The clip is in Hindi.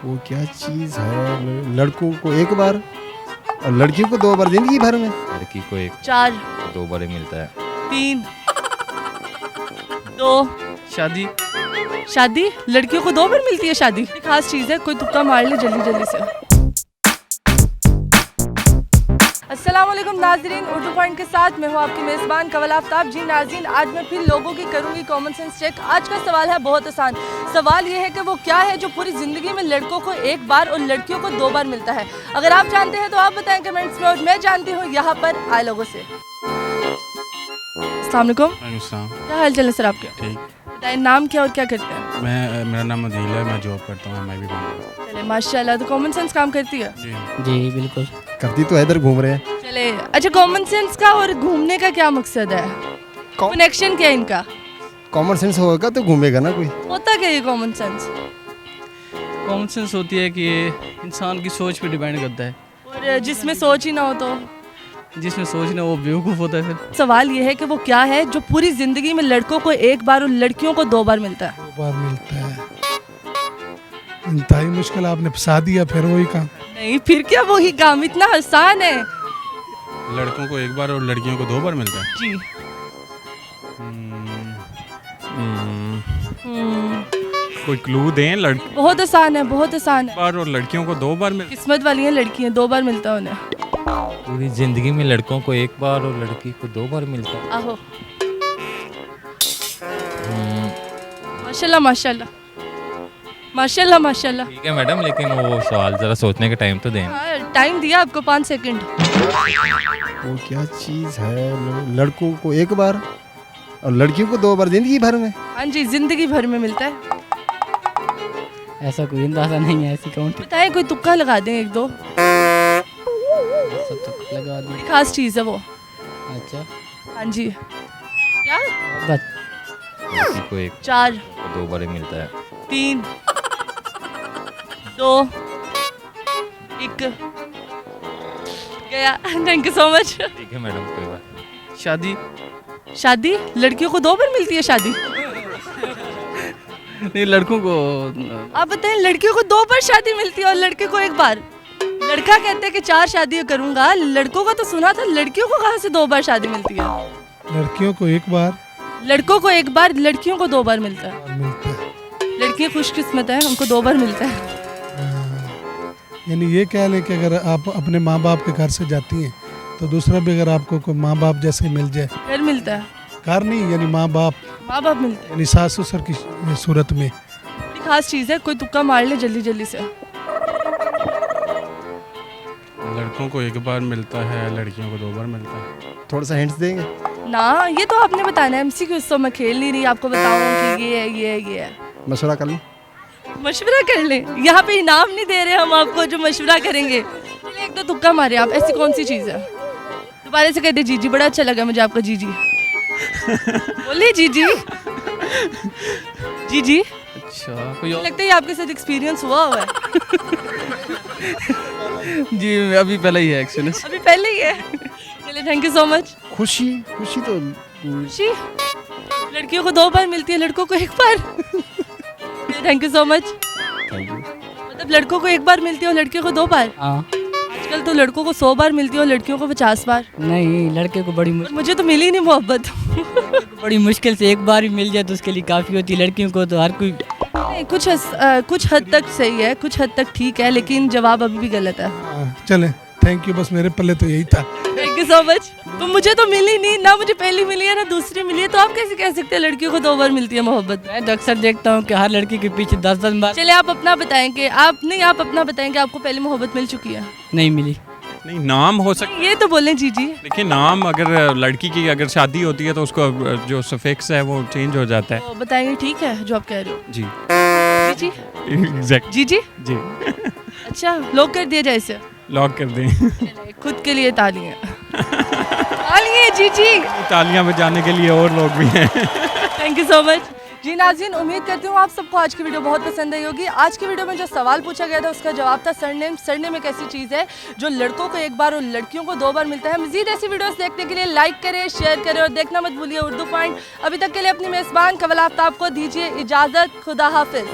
वो क्या चीज़ है लड़कों को एक बार और लड़कियों को दो बार जिंदगी भर में? लड़की को एक 4 दो बार ही मिलता है। 3 2 शादी। शादी लड़कियों को 2 बार मिलती है शादी? खास चीज़ है, कोई तुक्का मार ले जल्दी जल्दी से। अस्सलाम वालेकुम नाज़रीन, उर्दू पॉइंट के साथ मैं हूँ आपकी मेज़बान कवल आफ्ताब। जी नाज़रीन, आज मैं फिर लोगों की करूँगी कॉमन सेंस चेक। आज का सवाल है बहुत आसान। सवाल ये है कि वो क्या है जो पूरी ज़िंदगी में लड़कों को एक बार और लड़कियों को 2 बार मिलता है। अगर आप जानते हैं तो आप बताएं कमेंट्स में, और मैं जानती हूँ यहाँ पर आए लोगों से। अस्सलाम वालेकुम, क्या हाल चाल है सर आपके? ठीक। बताएं नाम क्या और क्या करते हैं? मेरा नाम अदील है, मैं जॉब करता हूँ, मैं भी बनूँगा। चले माशाल्लाह, तो कॉमन सेंस काम करती है? जी बिल्कुल करती तो है, इधर घूम रहे हैं। चले अच्छा, कॉमन सेंस का और घूमने का क्या मकसद है? कनेक्शन क्या है इनका? कॉमन सेंस होगा तो घूमेगा ना कोई। होता क्या ये कॉमन सेंस? कॉमन सेंस होती है कि इंसान की सोच पे डिपेंड करता है। और जिसमें सोच ही ना हो तो? जिसमें सोच ना वो बेवकूफ़ होता है। फिर सवाल ये है कि वो क्या है जो पूरी जिंदगी में लड़कों को एक बार और लड़कियों को 2 बार मिलता है? 2 बार मिलता है, इंतहाई मुश्किल। आपने फंसा दिया फिर वही काम। नहीं, फिर क्या वही काम? इतना आसान है लड़कों को एक बार और लड़कियों को 2 बार मिलता है। जी। कोई क्लू दें। बहुत आसान है, बहुत आसान है। बार और लड़कियों को 2 बार मिलता किस्मत वाली हैं लड़कियां, 2 बार मिलता है उन्हें। पूरी जिंदगी में लड़कों को एक बार और लड़की को 2 बार मिलता है। आहो, माशाल्लाह माशाल्लाह माशाल्लाह माशाल्लाह। ठीक है मैडम, लेकिन वो सवाल जरा सोचने का टाइम तो दें। हाँ, टाइम दिया आपको 5 सेकंड। वो क्या चीज़ है लड़कों को एक बार और लड़कियों को 2 बार जिंदगी भर में? हाँ जी, जिंदगी भर में मिलता है। ऐसा कोई अंदाजा नहीं है, ऐसी काउंट बताएं, कोई तुक्का लगा दें 1-2। सब तक लगा दी। बड़ी खास चीज़ है वो। अच्छा हाँ जी। क्या? बस लड़की को एक 4 को 2 बार ही मिलता है। 3 2 1 गया। Thank you so much. ठीक है मैडम, कोई बात नहीं। शादी। शादी लड़कियों को 2 बार मिलती है शादी? नहीं, लड़कों को आप बताएं, लड़कियों को 2 बार शादी मिलती है और लड़के को एक बार? लड़का कहते हैं कि 4 शादियां करूंगा, लड़कों का तो सुना था, लड़कियों को कहाँ से 2 बार शादी मिलती है? लड़कियों को एक बार, लड़कों को एक बार, लड़कियों को 2 बार मिलता है। मिलता है। लड़कियां खुशकिस्मत है, उनको 2 बार मिलता है। यानी ये कह लें कि अगर आप अपने माँ बाप के घर से जाती हैं तो दूसरा भी अगर आपको कोई माँ बाप जैसे मिल जाए, घर मिलता है? घर नहीं, यानी माँ बाप मिलते हैं। यानी सास ससुर की सूरत में। बड़ी खास चीज़ है, कोई तुक्का मार ले जल्दी जल्दी से। लड़कों को एक बार मिलता है, लड़कियों को 2 बार मिलता है। थोड़ा सा हिंट्स देंगे ना, ये तो आपने बताना है। एमसीक्यू तो मैं खेल नहीं रही, आपको बताऊं कि ये है ये है ये है। मशवरा कर लो। मशवरा कर लें? यहाँ पे इनाम नहीं दे रहे हम आपको जो मशवरा करेंगे। चलिए 1-2 तुक्का मारे आप। ऐसी कौन सी चीज़ है? दोबारा से कहते जीजी, बड़ा अच्छा लगा मुझे आपका जीजी। बोलिए जीजी। जीजी। अच्छा, कोई और? लगता है ये आपके साथ एक्सपीरियंस हुआ है। जी अभी पहले ही है एक्चुअली। अभी पहले ही है। चलिए थैंक यू सो मच। खुशी खुशी तो खुशी लड़कियों को 2 बार मिलती है, लड़कों को 1 बार। Thank you so much. Thank you. मतलब लड़कों को 1 बार मिलती है और लड़कियों को 2 बार? हाँ। आजकल तो लड़कों को 100 बार मिलती है और लड़कियों को 50 बार। नहीं, लड़के को और मुझे तो मिली नहीं मोहब्बत। बड़ी मुश्किल से एक बार ही मिल जाए तो उसके लिए काफ़ी होती है। लड़कियों को तो हर कोई नहीं, कुछ हद तक सही है, कुछ हद तक ठीक है, लेकिन जवाब अभी भी गलत है। चले, थैंक यू, बस मेरे पल्ले तो यही था। Thank you so much. तो मुझे तो मिली नहीं ना, मुझे पहली मिली है ना दूसरी मिली है, तो आप कैसे कह सकते हैं लड़कियों को 2 बार मिलती है मोहब्बत? मैं तो अक्सर देखता हूँ कि हर लड़की के पीछे 10-10 बार। चलिए आप अपना बताएं कि आप अपना बताएं कि आपको पहली मोहब्बत मिल चुकी है? नहीं मिली। नहीं, नाम हो सकता। ये तो बोलें जी जी। देखिए, नाम अगर लड़की की अगर शादी होती है तो उसको जो सफिक्स है वो चेंज हो जाता है। तो बताएंगे ठीक है जो आप कह रहे हो? जी जी एग्जैक्ट जी जी। जी। अच्छा, लॉक कर दिया जाए इसे? लॉक कर दें। चलिए, खुद के लिए तालियां। तालियां जी जी। तालियां बजाने के लिए और लोग भी हैं। Thank you so much. जी नाज़रीन, उम्मीद करती हूँ आप सबको आज की वीडियो बहुत पसंद आई होगी। आज की वीडियो में जो सवाल पूछा गया था उसका जवाब था सरनेम। सरनेम एक ऐसी चीज़ है जो लड़कों को 1 बार और लड़कियों को 2 बार मिलता है। मज़ीद ऐसी वीडियोस देखने के लिए लाइक करें, शेयर करें और देखना मत भूलिए उर्दू पॉइंट। अभी तक के लिए अपनी मेज़बान कवल आफ्ताब को दीजिए इजाज़त। खुदा हाफिज़।